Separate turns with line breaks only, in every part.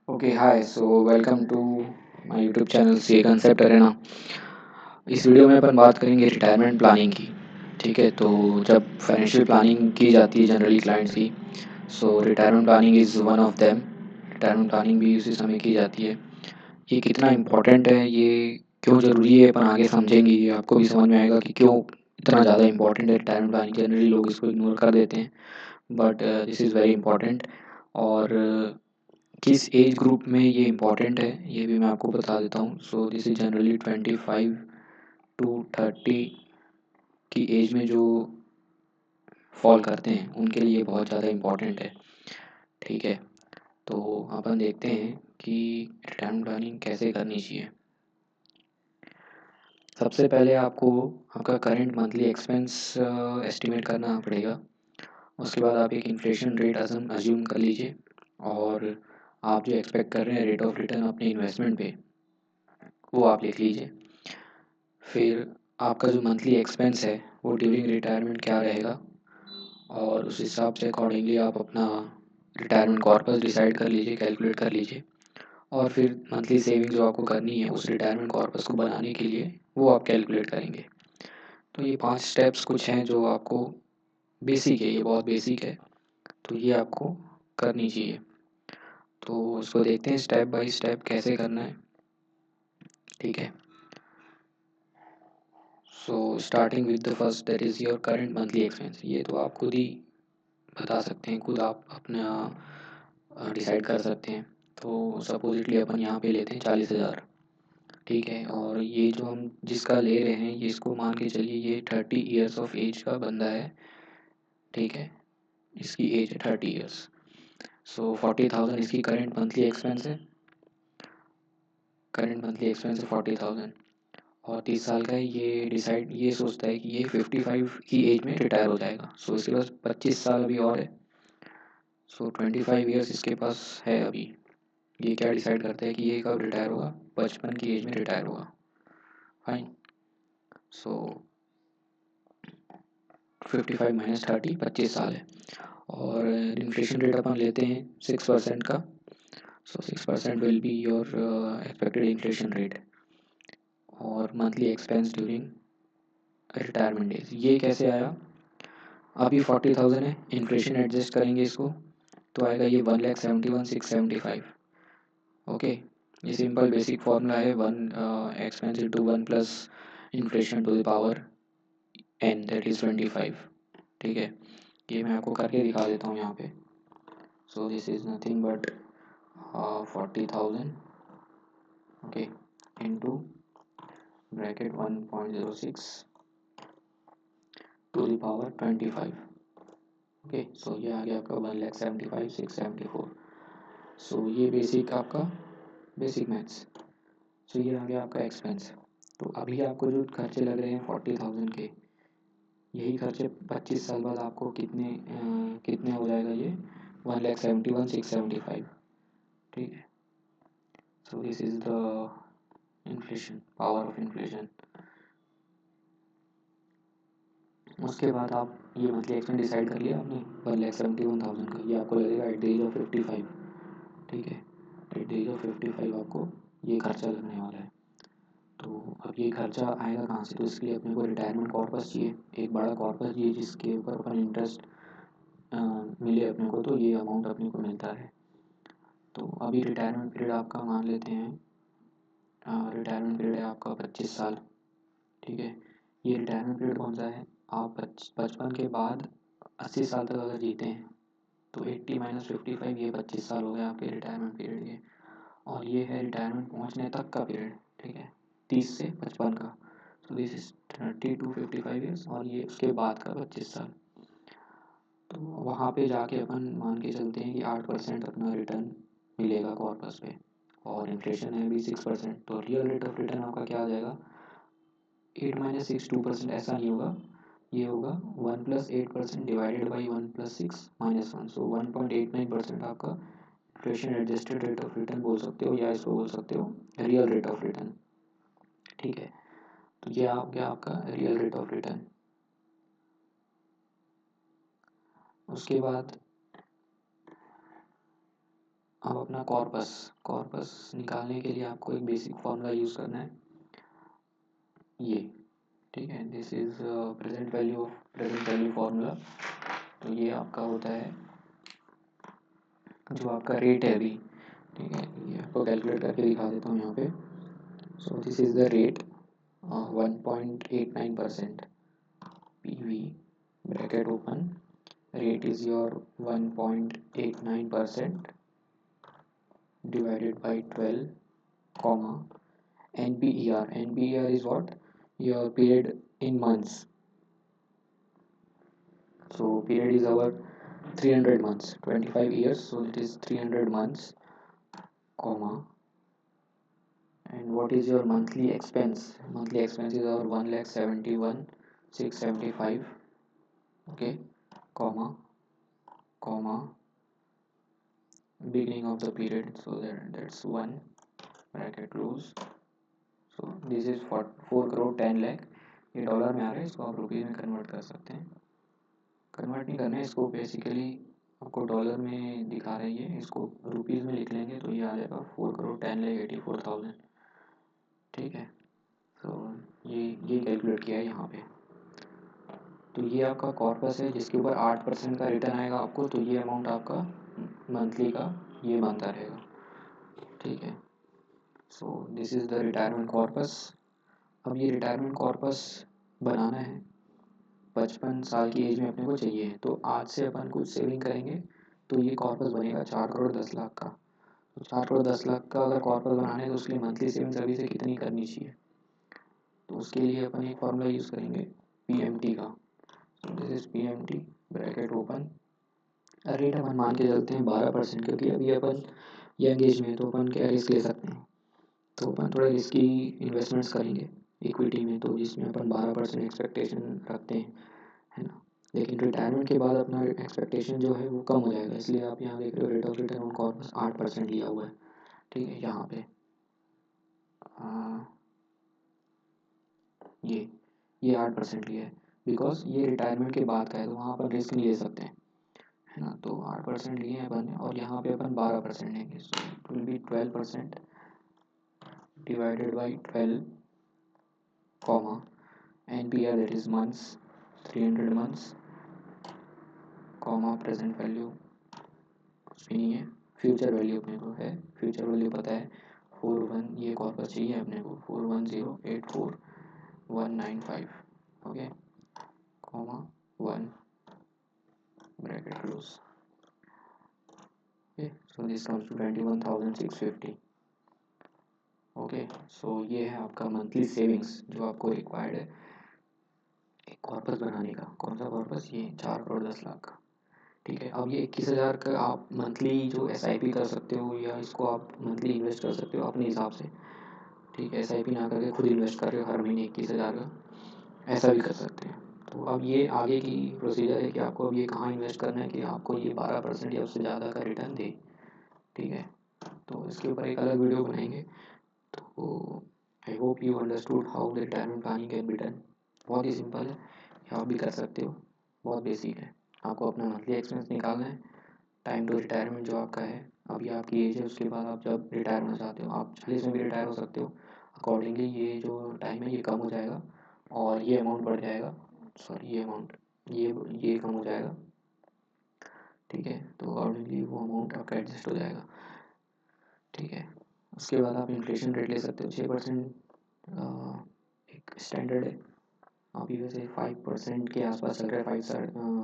Okay hi so welcome to my YouTube channel C concept arena. इस वीडियो में अपन बात करेंगे रिटायरमेंट प्लानिंग की। ठीक है, तो जब फाइनेंशियल प्लानिंग की जाती है जनरली क्लाइंट्स की, so retirement planning is one of them. Retirement planning भी उसी समय की जाती है। ये कितना इम्पोर्टेंट है, ये क्यों ज़रूरी है, अपन आगे समझेंगे। ये आपको भी समझ में आएगा कि क्यों इतना ज़्यादा इम्पोर्टेंट है रिटायरमेंट प्लानिंग। जनरली लोग इसको इग्नोर कर देते हैं, but this is very important. और किस एज ग्रुप में ये इम्पोर्टेंट है ये भी मैं आपको बता देता हूँ। सो दिस इज जनरली 25 to 30 की एज में जो फॉल करते हैं उनके लिए बहुत ज़्यादा इम्पोर्टेंट है। ठीक है, तो अपन देखते हैं कि रिटायरमेंट प्लानिंग कैसे करनी चाहिए। सबसे पहले आपको आपका करंट मंथली एक्सपेंस एस्टिमेट करना पड़ेगा। उसके बाद आप एक इन्फ्लेशन रेट अज्यूम कर लीजिए, और आप जो एक्सपेक्ट कर रहे हैं रेट ऑफ रिटर्न अपने इन्वेस्टमेंट पे, वो आप लिख लीजिए। फिर आपका जो मंथली एक्सपेंस है वो ड्यूरिंग रिटायरमेंट क्या रहेगा, और उस हिसाब से अकॉर्डिंगली आप अपना रिटायरमेंट कॉर्पस डिसाइड कर लीजिए, कैलकुलेट कर लीजिए। और फिर मंथली सेविंग जो आपको करनी है उस रिटायरमेंट कॉर्पस को बनाने के लिए वो आप कैलकुलेट करेंगे। तो ये 5 स्टेप्स कुछ हैं जो आपको बेसिक है, ये बहुत बेसिक है, तो ये आपको करनी चाहिए। तो इसको देखते हैं स्टेप बाय स्टेप कैसे करना है। ठीक है, so starting with the first that is your current monthly expense. ये तो आप खुद ही बता सकते हैं, खुद आप अपना डिसाइड कर सकते हैं। तो सपोजिटली अपन यहाँ पे लेते हैं 40,000। ठीक है, और ये जो हम जिसका ले रहे हैं ये इसको मान के चलिए ये 30 ईयर्स ऑफ एज का बंदा है। ठीक है, इसकी एज है 30 ईयर्स। सो 40,000 इसकी करंट मंथली एक्सपेंस है। करंट मंथली एक्सपेंस है 40,000, और 30 साल का है। ये सोचता है कि ये 55 की एज में रिटायर हो जाएगा। सो इसके पास 25 साल अभी और है। सो 25 ईयर्स इसके पास है अभी। ये क्या डिसाइड करता है कि ये कब रिटायर होगा, 55 की एज में रिटायर होगा। फाइन, सो 55 - 30 25 साल है। और इन्फ्लेशन रेट अपन लेते हैं 6% का। So 6% will be your expected inflation rate. और monthly expense during retirement days ये कैसे आया, अभी 40,000 है, इन्फ्लेशन एडजस्ट करेंगे इसको तो आएगा ये 1,71,675। ओके, ये सिंपल बेसिक फॉर्मूला है, one expense into 1 plus inflation to the power n that is 25। ठीक है, ये मैं आपको करके दिखा देता हूँ यहाँ पे। So this is nothing but 40,000 okay into bracket 1.06 to the power 25। Okay, so ये आ गया आपका 1,75,674। सो ये बेसिक आपका बेसिक मैथ्स। सो ये आ गया आपका एक्सपेंस। तो अभी आपको जो खर्चे लग रहे हैं 40,000 के, यही खर्चे 25 साल बाद आपको कितने हो जाएगा ये 1,71,675। ठीक है, सो this is the inflation, power of inflation. उसके बाद आप ये मंथली एक्सपेंस डिसाइड कर लिया आपने 1,71,000 का, ये आपको लगेगा एट द एज ऑफ 55। ठीक है, एट द एज ऑफ 55 आपको ये खर्चा लगने वाला है। तो अब ये खर्चा आएगा कहाँ से, तो इसके लिए अपने को रिटायरमेंट कॉर्पस चाहिए, एक बड़ा कॉर्पस चाहिए जिसके ऊपर अपन इंटरेस्ट मिले अपने को, तो ये अमाउंट अपने को मिलता है। तो अभी रिटायरमेंट पीरियड आपका मान लेते हैं, रिटायरमेंट पीरियड है आपका 25 साल। ठीक है, ये रिटायरमेंट पीरियड कौन सा है, आप 55 के बाद 80 साल तक अगर जीते हैं तो 80 - 55 ये 25 साल हो गए आपके रिटायरमेंट पीरियड के। और ये है रिटायरमेंट पहुंचने तक का पीरियड। ठीक है, 30 से 55 का। सो दिस इज 30 to 55 ईयर्स, और ये उसके बाद का 25 साल। तो वहाँ पे जाके अपन मान के चलते हैं कि 8% अपना रिटर्न मिलेगा कॉर्पस पे, और इन्फ्लेशन है भी 6%। तो रियल रेट ऑफ रिटर्न आपका क्या आ जाएगा, 8 - 6 2%, ऐसा नहीं होगा, ये होगा 1 + 8% डिवाइडेड बाई 1 + 6 - 1। सो 1.89% आपका inflation adjusted rate of return बोल सकते हो, या इसको बोल सकते हो रियल रेट ऑफ रिटर्न। ठीक है, तो ये आ गया आपका रियल रेट ऑफ रिटर्न। उसके बाद अब अपना कॉर्पस कॉर्पस निकालने के लिए आपको एक बेसिक फॉर्मूला यूज़ करना है, ये, ठीक है। This is present value formula. तो ये आपका होता है जो आपका रेट है अभी, ठीक है। ये आपको कैलकुलेट करके दिखा देता हूँ यहाँ पे। So this is the rate 1.89%, PV bracket open, rate is your 1.89% divided by 12, comma, NPER is what? Your period in months. So period is our 300 months, 25 years, so it is 300 months, comma, and what is your monthly expense? Monthly expense is our 1,71,675, okay, comma, beginning of the period, so that's 1 bracket close. So this is 4 crore 10 lakh. ये dollar में आ रहा है, इसको आप रुपये में convert कर सकते हैं। कन्वर्ट नहीं करना है इसको, बेसिकली आपको डॉलर में दिखा रही है, इसको रुपीज़ में लिख लेंगे तो ये आ जाएगा 4 करोड़ 10 लाख 84,000, ठीक है। तो ये कैलकुलेट किया है यहाँ पे। तो ये आपका कॉर्पस है जिसके ऊपर 8% का रिटर्न आएगा आपको, तो ये अमाउंट आपका मंथली का ये बनता रहेगा, ठीक है। So this is the retirement corpus. अब ये रिटायरमेंट कॉर्पस बनाना है 55 साल की एज में अपने को चाहिए, तो आज से अपन कुछ सेविंग करेंगे तो ये कॉर्पस बनेगा 4 करोड़ 10 लाख का। तो 4 करोड़ 10 लाख का अगर कॉर्पस बनाना है तो उसके लिए मंथली सेविंग्स अभी से कितनी करनी चाहिए, तो उसके लिए अपन एक फॉर्मूला यूज़ करेंगे PMT का। तो this is PMT bracket open, rate अपन मान के चलते हैं 12%, क्योंकि अभी अपन यंग एज में तो अपन क्या रिस्क ले सकते हैं, तो अपन थोड़ा रिस्की इन्वेस्टमेंट्स करेंगे इक्विटी में, तो जिसमें अपन 12% एक्सपेक्टेशन रखते हैं, है ना। लेकिन रिटायरमेंट के बाद अपना एक्सपेक्टेशन जो है वो कम हो जाएगा, इसलिए आप यहाँ देख रहे हो rate of return on corpus 8% लिया हुआ है, ठीक है। यहाँ पे ये 8% लिया है, बिकॉज ये रिटायरमेंट के बाद का है, तो वहाँ अपन रिस्क नहीं ले सकते हैं, है ना। तो 8% लिए हैं अपन ने, और यहाँ पे अपन 12% लेंगे, so it will be 12% divided by 12, comma, NPR that is months, 300 months, comma, present value कुछ भी नहीं है, फ्यूचर वैल्यू अपने को है, फ्यूचर वैल्यू पता है 41, ये कॉर्पस चाहिए अपने को 41084195, okay, comma 1 bracket close, okay. So this comes to 21,650, okay. So ये है आपका मंथली सेविंग्स जो आपको रिक्वायर्ड है एक कॉर्पस बनाने का। कौन सा कॉर्पस? ये 4 करोड़ 10 लाख का, ठीक है। अब ये 21,000 का आप मंथली जो SIP कर सकते हो, या इसको आप मंथली इन्वेस्ट कर सकते हो अपने हिसाब से, ठीक है। SIP ना करके खुद इन्वेस्ट कर रहे हो हर महीने 21,000 का, ऐसा भी कर सकते हैं। तो अब ये आगे की प्रोसीजर है कि आपको अब ये कहाँ इन्वेस्ट करना है कि आपको ये 12% या उससे ज़्यादा का रिटर्न दे, ठीक है। तो इसके ऊपर एक अलग वीडियो बनाएंगे। तो I hope you understood how the retirement planning can be done. बहुत ही सिंपल है, ये आप भी कर सकते हो, बहुत बेसिक है। आपको अपना मंथली एक्सपेंस निकालना है, टाइम टू रिटायरमेंट जो आपका है, अभी आपकी एज है, उसके बाद आप जब रिटायर होना चाहते हो, आप 40 में भी रिटायर हो सकते हो, अकॉर्डिंगली ये जो टाइम है ये कम हो जाएगा और ये अमाउंट बढ़ जाएगा, सॉरी ये अमाउंट ये कम हो जाएगा, ठीक है। तो अकॉर्डिंगली वो अमाउंट आपका एडजस्ट हो जाएगा, ठीक है। उसके बाद आप इन्फ्लेशन रेट ले सकते हो 6%, एक स्टैंडर्ड है। अभी वैसे 5% के आसपास चल रहा है,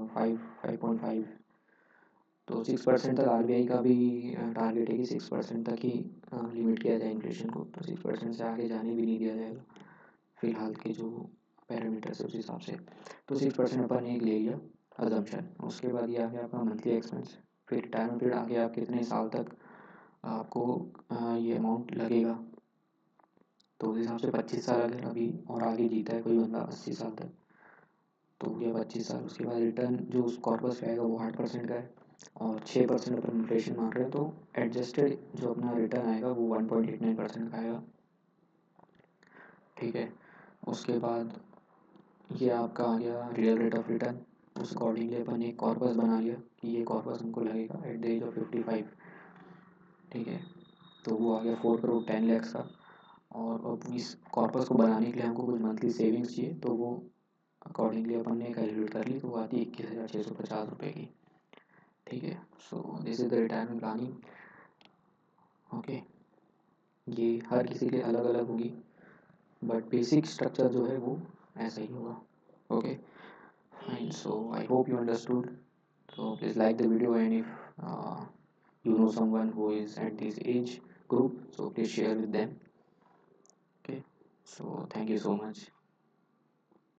5.5, तो 6% तक RBI का भी टारगेट है कि 6% तक ही लिमिट किया जाए इन्फ्लेशन को, तो 6% से आगे जाने भी नहीं दिया जाएगा फिलहाल के जो पैरामीटर्स है उस हिसाब से। तो 6% अपन एक ले लिया अजम्पशन। उसके बाद ये आ गया आपका मंथली एक्सपेंस, फिर रिटायरमेंट पीरियड आगे आप कितने साल तक आपको ये अमाउंट लगेगा, तो उस हिसाब से 25 साल अगर अभी और आगे जीता है कोई बंदा 80 साल तक, तो हो गया 25 साल। उसके बाद रिटर्न जो उस कॉर्पस पे आएगा वो 8% का है, और 6% अपन इन्फ्लेशन मान रहे हैं, तो एडजस्टेड जो अपना रिटर्न आएगा वो 1.89% का आएगा, ठीक है। उसके बाद ये आपका आ गया रियल रेट ऑफ रिटर्न। उस अकॉर्डिंगली अपन एक कॉर्पस बना लिया कि ये कॉर्पस हमको लगेगा एट द एज ऑफ 55, ठीक है, तो वो आ गया 4 करोड़ 10 lakhs का। और अब इस कॉर्पस को बनाने के लिए हमको कुछ मंथली सेविंग्स चाहिए, तो वो अकॉर्डिंगली अपन ने कैलकुलेट कर ली, तो वो आती है 21,650 रुपये की। ठीक है, so this is the retirement planning. Okay, ये हर किसी के लिए अलग अलग होगी, बट बेसिक स्ट्रक्चर जो है वो ऐसा ही होगा। Okay fine, so I hope you understood. So please like the video, and if you know someone who is at this age group, so please share with them. Okay, so thank you so much.